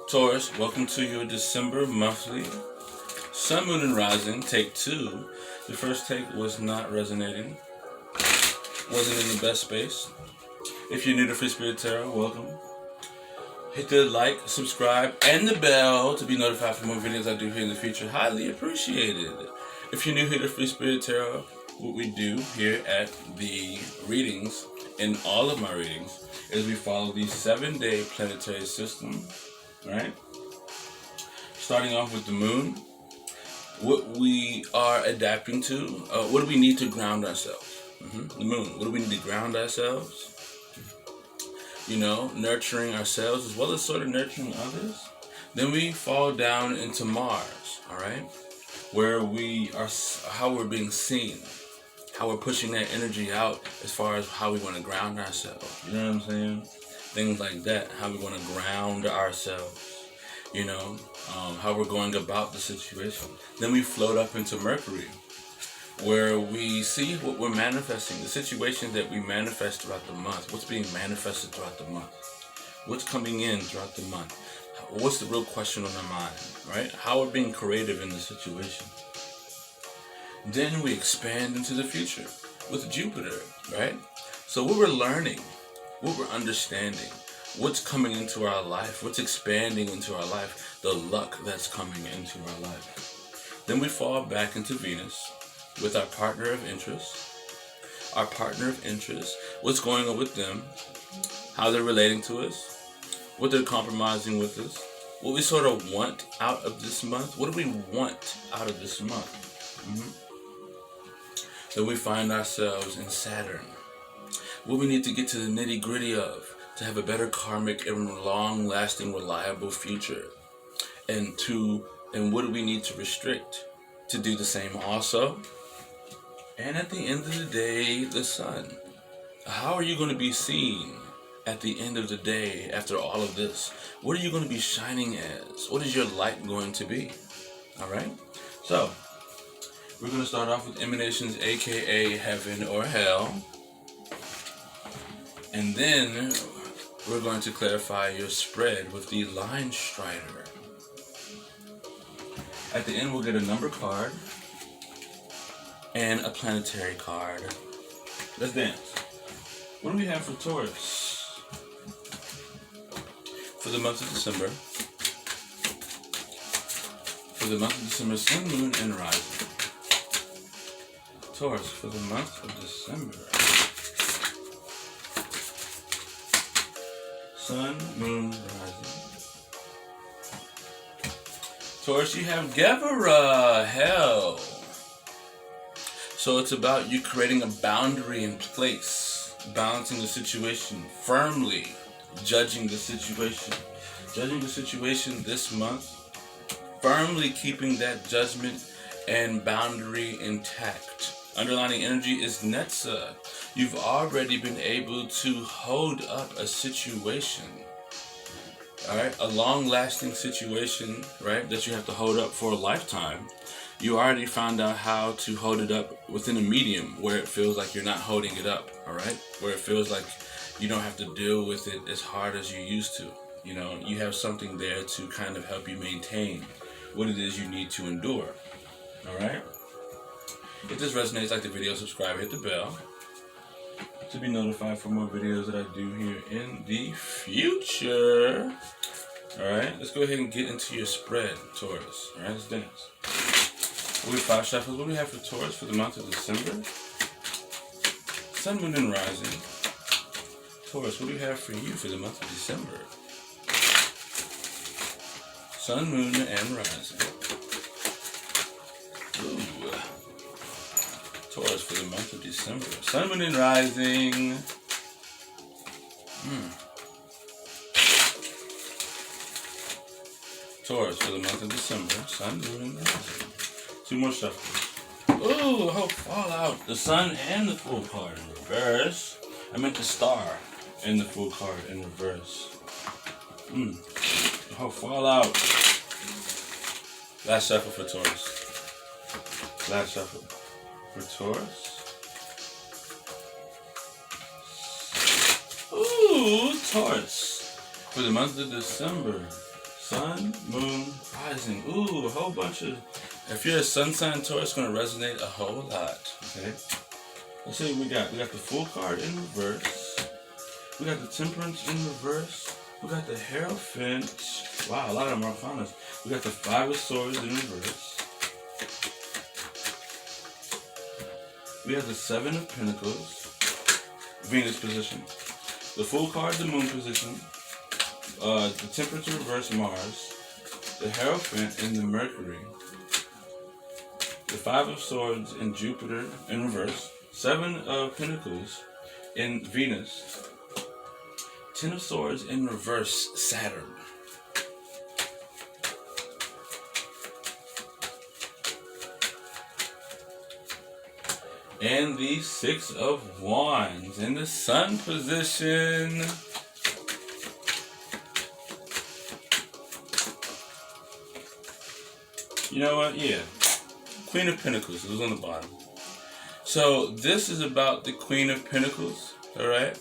Taurus, welcome to your December monthly Sun, Moon, and Rising, take 2. The first take was not resonating, wasn't in the best space. If you're new to Free Spirit Tarot, welcome. Hit the like, subscribe, and the bell to be notified for more videos I do here in the future. Highly appreciated. If you're new here to Free Spirit Tarot, what we do here at the readings, in all of my readings, is we follow the 7-day planetary system, right? Starting off with the moon, what we are adapting to, what do we need to ground ourselves? The moon, what do we need to ground ourselves? You know, nurturing ourselves as well as sort of nurturing others. Then we fall down into Mars, all right? Where we are, how we're being seen, how we're pushing that energy out as far as how we want to ground ourselves. You know what I'm saying? Things like that, how we want to ground ourselves, you know, how we're going about the situation. Then we float up into Mercury, where we see what we're manifesting, the situations that we manifest throughout the month, what's being manifested throughout the month, what's coming in throughout the month, what's the real question on our mind, right? How we're being creative in the situation. Then we expand into the future with Jupiter, right? So what we're learning, what we're understanding, what's coming into our life, what's expanding into our life, the luck that's coming into our life. Then we fall back into Venus with our partner of interest. Our partner of interest, what's going on with them, how they're relating to us, what they're compromising with us, what we sort of want out of this month. What do we want out of this month? Then we find ourselves in Saturn. What we need to get to the nitty-gritty of to have a better karmic and long-lasting, reliable future. And what do we need to restrict to do the same also? And at the end of the day, the sun. How are you going to be seen at the end of the day after all of this? What are you going to be shining as? What is your light going to be? All right? So, we're going to start off with emanations, aka heaven or hell. And then we're going to clarify your spread with the line strider. At the end, we'll get a number card and a planetary card. Let's dance. What do we have for Taurus for the month of December? For the month of December, Sun, Moon, and Rising. Taurus for the month of December. Sun, Moon, Rising. Taurus, you have Gevara, hell. So it's about you creating a boundary in place, balancing the situation firmly, judging the situation. Judging the situation this month, firmly keeping that judgment and boundary intact. Underlining energy is Netza. You've already been able to hold up a situation, all right? A long-lasting situation, right, that you have to hold up for a lifetime. You already found out how to hold it up within a medium where it feels like you're not holding it up, all right? Where it feels like you don't have to deal with it as hard as you used to. You know, you have something there to kind of help you maintain what it is you need to endure, all right? If this resonates, like the video, subscribe, hit the bell to be notified for more videos that I do here in the future. All right, let's go ahead and get into your spread, Taurus. All right, let's dance. We have 5 shuffles. What do we have for Taurus for the month of December? Sun, Moon, and Rising. Taurus, what do we have for you for the month of December? Sun, Moon, and Rising. Ooh. Taurus for the month of December. Sun, Moon, and Rising. Taurus for the month of December. Sun, Moon, and Rising. 2 more shuffles. Ooh, hope fall out. The sun and the full card in reverse. I meant the star and the full card in reverse. Hope fall out. Last shuffle for Taurus. Last shuffle for Taurus. Ooh, Taurus. For the month of December. Sun, Moon, Rising. Ooh, a whole bunch of... If you're a Sun sign Taurus, it's going to resonate a whole lot. Okay? Let's see what we got. We got the Fool card in reverse. We got the Temperance in reverse. We got the Hierophant. Wow, a lot of them are Arcanas. We got the Five of Swords in reverse. We have the Seven of Pentacles. Venus position. The Fool card, the Moon position. The Temperance in reverse, Mars. The Hierophant and the Mercury. The Five of Swords in Jupiter in reverse. Seven of Pentacles in Venus. Ten of Swords in reverse, Saturn. And the Six of Wands in the Sun position. You know what? Yeah. Queen of Pentacles. It was on the bottom. So this is about the Queen of Pentacles. Alright?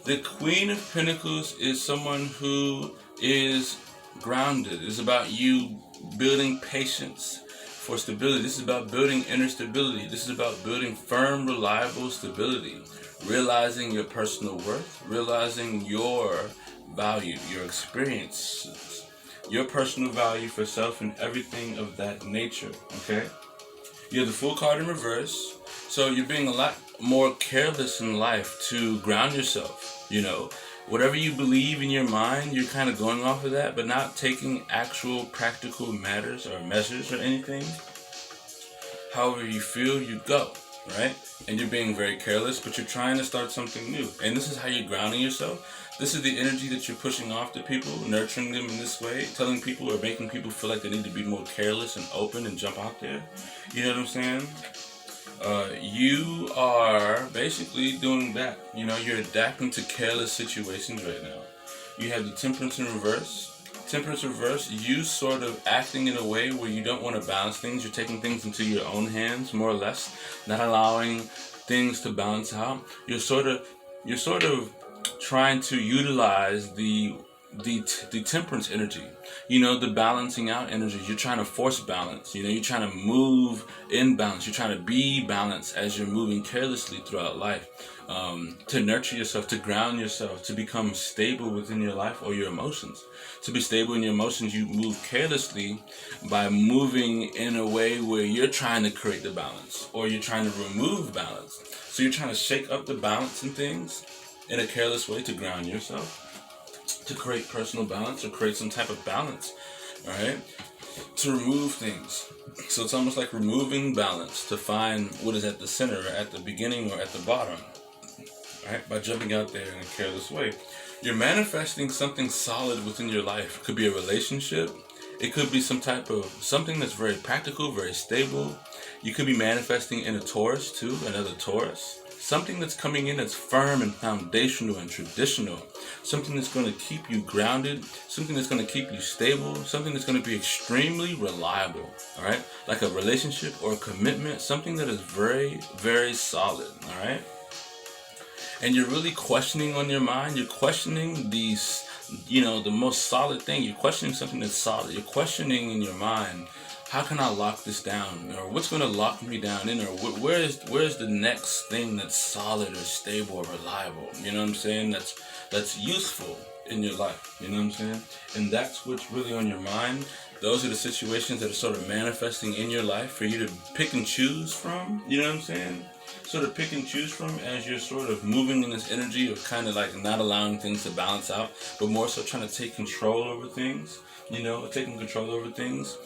The Queen of Pentacles is someone who is grounded. It's about you building patience for stability. This is about building inner stability. This is about building firm, reliable stability. Realizing your personal worth. Realizing your value, your experiences, your personal value for self and everything of that nature. Okay? You have the Fool card in reverse. So you're being a lot more careless in life to ground yourself. You know, whatever you believe in your mind, you're kind of going off of that, but not taking actual practical matters or measures or anything. However you feel, you go, right? And you're being very careless, but you're trying to start something new. And this is how you're grounding yourself. This is the energy that you're pushing off to people, nurturing them in this way, telling people or making people feel like they need to be more careless and open and jump out there. You know what I'm saying? You are basically doing that. You know, you're adapting to careless situations right now. You have the Temperance in reverse. Temperance in reverse, you sort of acting in a way where you don't want to balance things. You're taking things into your own hands, more or less, not allowing things to balance out. You're sort of trying to utilize the temperance energy, you know, the balancing out energy. You're trying to force balance, you know, you're trying to move in balance, you're trying to be balanced as you're moving carelessly throughout life, to nurture yourself, to ground yourself, to become stable within your life or your emotions. To be stable in your emotions, you move carelessly by moving in a way where you're trying to create the balance or you're trying to remove balance. So you're trying to shake up the balance in things in a careless way to ground yourself, to create personal balance or create some type of balance, alright? To remove things. So it's almost like removing balance to find what is at the center, or at the beginning, or at the bottom, alright? By jumping out there in a careless way. You're manifesting something solid within your life. It could be a relationship. It could be something that's very practical, very stable. You could be manifesting in a Taurus too, another Taurus. Something that's coming in that's firm and foundational and traditional. Something that's going to keep you grounded. Something that's going to keep you stable. Something that's going to be extremely reliable. All right? Like a relationship or a commitment. Something that is very, very solid. All right? And you're really questioning on your mind. You're questioning these, you know, the most solid thing. You're questioning something that's solid. You're questioning in your mind, how can I lock this down? Or what's going to lock me down in? Or where's the next thing that's solid or stable or reliable? You know what I'm saying? That's useful in your life. You know what I'm saying? And that's what's really on your mind. Those are the situations that are sort of manifesting in your life for you to pick and choose from. You know what I'm saying? Sort of pick and choose from as you're sort of moving in this energy of kind of like not allowing things to balance out, but more so trying to take control over things. You know, taking control over things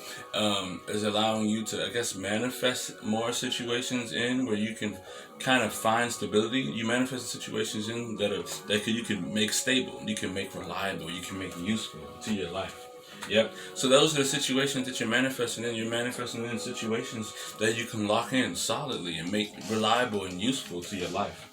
is allowing you to, I guess, manifest more situations in where you can kind of find stability. You manifest situations in that you can make stable, you can make reliable, you can make useful to your life. Yep. So those are the situations that you're manifesting in. You're manifesting in situations that you can lock in solidly and make reliable and useful to your life.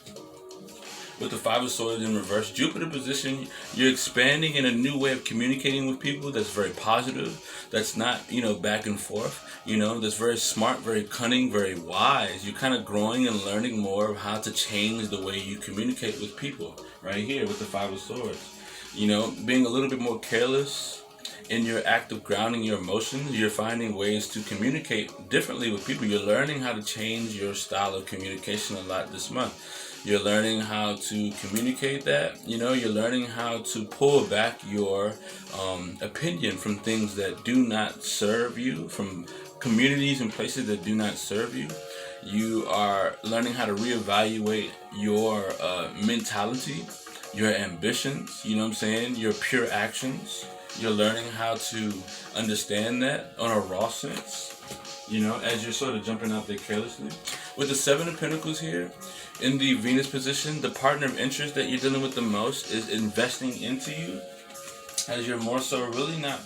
With the Five of Swords in reverse, Jupiter position, you're expanding in a new way of communicating with people that's very positive, that's not, you know, back and forth, you know, that's very smart, very cunning, very wise. You're kind of growing and learning more of how to change the way you communicate with people, right here with the Five of Swords. You know, being a little bit more careless in your act of grounding your emotions, you're finding ways to communicate differently with people. You're learning how to change your style of communication a lot this month. You're learning how to communicate that. You're learning how to pull back your opinion from things that do not serve you, from communities and places that do not serve you. You are learning how to reevaluate your mentality, your ambitions, your pure actions. You're learning how to understand that on a raw sense, as you're sort of jumping out there carelessly. With the Seven of Pentacles here, in the Venus position, the partner of interest that you're dealing with the most is investing into you, as you're more so really not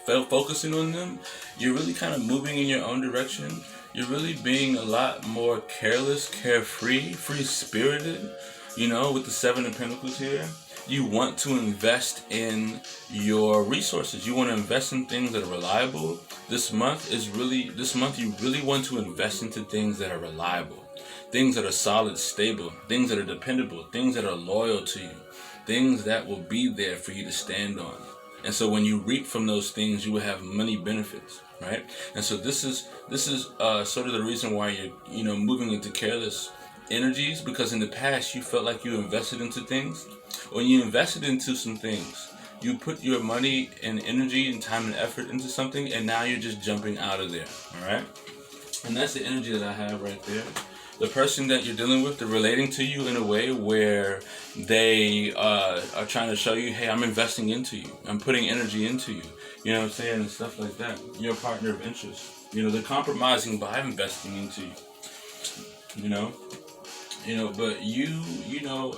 focusing on them. You're really kind of moving in your own direction. You're really being a lot more careless, carefree, free-spirited, with the Seven of Pentacles here. You want to invest in your resources. You want to invest in things that are reliable. This month you really want to invest into things that are reliable, things that are solid, stable, things that are dependable, things that are loyal to you, things that will be there for you to stand on. And so when you reap from those things, you will have many benefits, right? And so this is sort of the reason why you're moving into careless energies, because in the past you felt like you invested into things. When you invested into some things, you put your money and energy and time and effort into something, and now you're just jumping out of there, all right? And that's the energy that I have right there. The person that you're dealing with, they're relating to you in a way where they are trying to show you, hey, I'm investing into you. I'm putting energy into you. You know what I'm saying? And stuff like that. You're a partner of interest. They're compromising by investing into you. But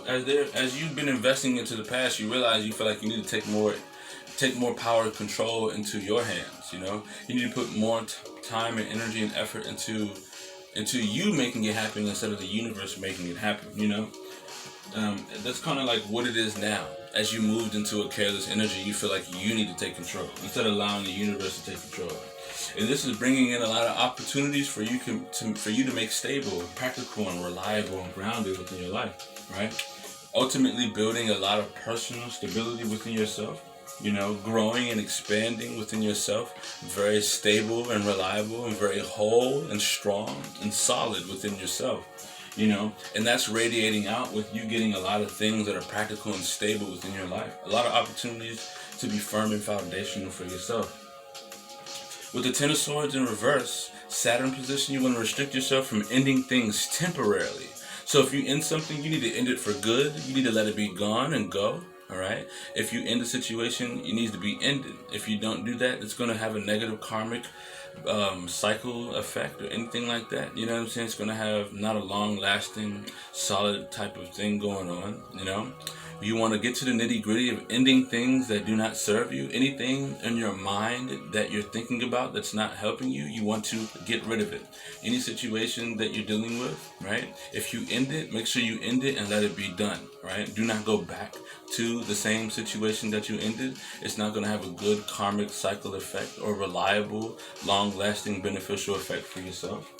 as you've been investing into the past, you realize you feel like you need to take more power and control into your hands. You need to put more time and energy and effort into you making it happen instead of the universe making it happen. That's kind of like what it is now. As you moved into a careless energy, you feel like you need to take control instead of allowing the universe to take control. And this is bringing in a lot of opportunities for you to make stable, practical, and reliable and grounded within your life, right? Ultimately building a lot of personal stability within yourself, growing and expanding within yourself, very stable and reliable and very whole and strong and solid within yourself, and that's radiating out with you getting a lot of things that are practical and stable within your life. A lot of opportunities to be firm and foundational for yourself. With the Ten of Swords in reverse, Saturn position, you want to restrict yourself from ending things temporarily. So if you end something, you need to end it for good. You need to let it be gone and go. All right. If you end a situation, it needs to be ended. If you don't do that, it's going to have a negative karmic cycle effect or anything like that. You know what I'm saying? It's going to have not a long-lasting, solid type of thing going on. You want to get to the nitty-gritty of ending things that do not serve you. Anything in your mind that you're thinking about that's not helping you, you want to get rid of it. Any situation that you're dealing with, right? If you end it, make sure you end it and let it be done, right? Do not go back to the same situation that you ended. It's not going to have a good karmic cycle effect or reliable, long-lasting, beneficial effect for yourself.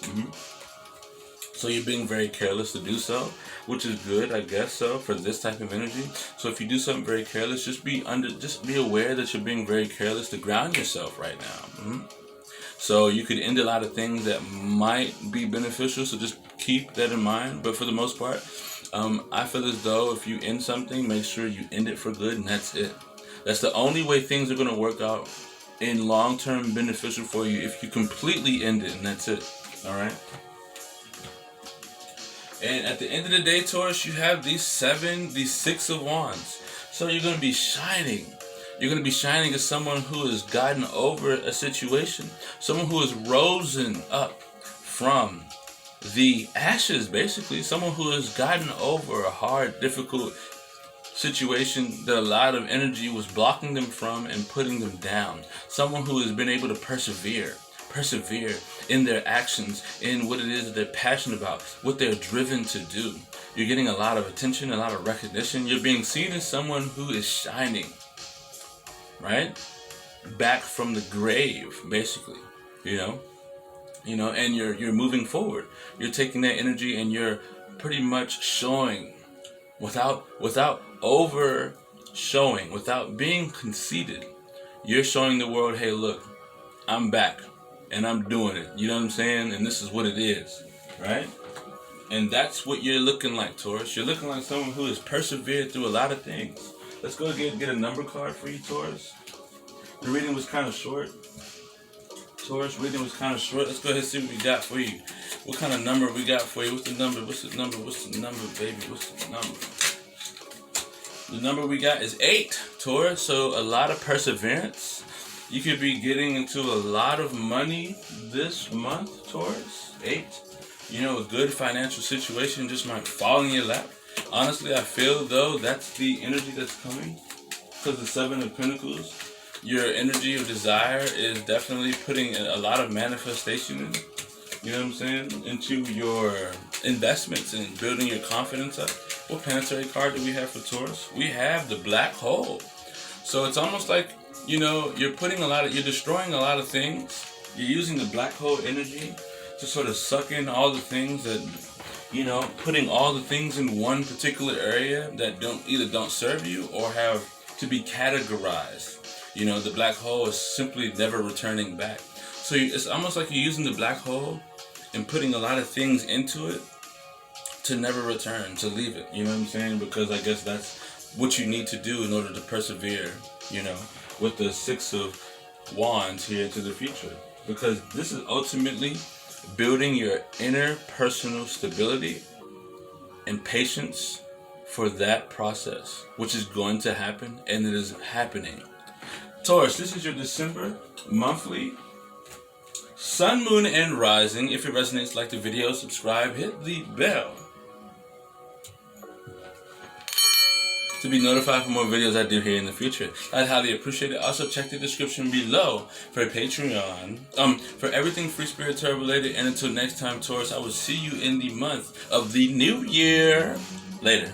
So you're being very careless to do so, which is good, I guess so, for this type of energy. So if you do something very careless, just be aware that you're being very careless to ground yourself right now. So you could end a lot of things that might be beneficial, so just keep that in mind. But for the most part, I feel as though if you end something, make sure you end it for good, and that's it. That's the only way things are going to work out in long-term beneficial for you, if you completely end it, and that's it. All right? And at the end of the day, Taurus, you have these Six of Wands. So you're going to be shining. You're going to be shining as someone who has gotten over a situation. Someone who has risen up from the ashes, basically. Someone who has gotten over a hard, difficult situation that a lot of energy was blocking them from and putting them down. Someone who has been able to persevere in their actions, in what it is that they're passionate about, what they're driven to do. You're getting a lot of attention, a lot of recognition. You're being seen as someone who is shining, right? Back from the grave, basically, and you're moving forward. You're taking that energy and you're pretty much showing without over showing, without being conceited, you're showing the world, hey, look, I'm back and I'm doing it. You know what I'm saying? And this is what it is, right? And that's what you're looking like, Taurus. You're looking like someone who has persevered through a lot of things. Let's go get a number card for you, Taurus. The reading was kind of short. Taurus, reading was kind of short. Let's go ahead and see what we got for you. What kind of number we got for you? What's the number? What's the number? What's the number, baby? What's the number? The number we got is 8, Taurus. So a lot of perseverance. You could be getting into a lot of money this month, Taurus. 8. You know, a good financial situation just might fall in your lap. Honestly, I feel, though, that's the energy that's coming. Because the 7 of Pentacles, your energy of desire is definitely putting a lot of manifestation in, you know what I'm saying, into your investments and building your confidence up. What planetary card do we have for Taurus? We have the black hole. So it's almost like, you know, you're destroying a lot of things. You're using the black hole energy to sort of suck in all the things that, you know, putting all the things in one particular area that don't serve you or have to be categorized. You know, the black hole is simply never returning back. So it's almost like you're using the black hole and putting a lot of things into it to never return, to leave it. You know what I'm saying? Because I guess that's what you need to do in order to persevere, you know, with the 6 of Wands here into the future. Because this is ultimately building your inner personal stability and patience for that process, which is going to happen, and it is happening. Taurus, this is your December monthly Sun, Moon, and Rising. If it resonates, like the video, subscribe, hit the bell to be notified for more videos I do here in the future. I'd highly appreciate it. Also, check the description below for Patreon, for everything Free Spirit Tarot related. And until next time, Taurus, I will see you in the month of the new year. Later.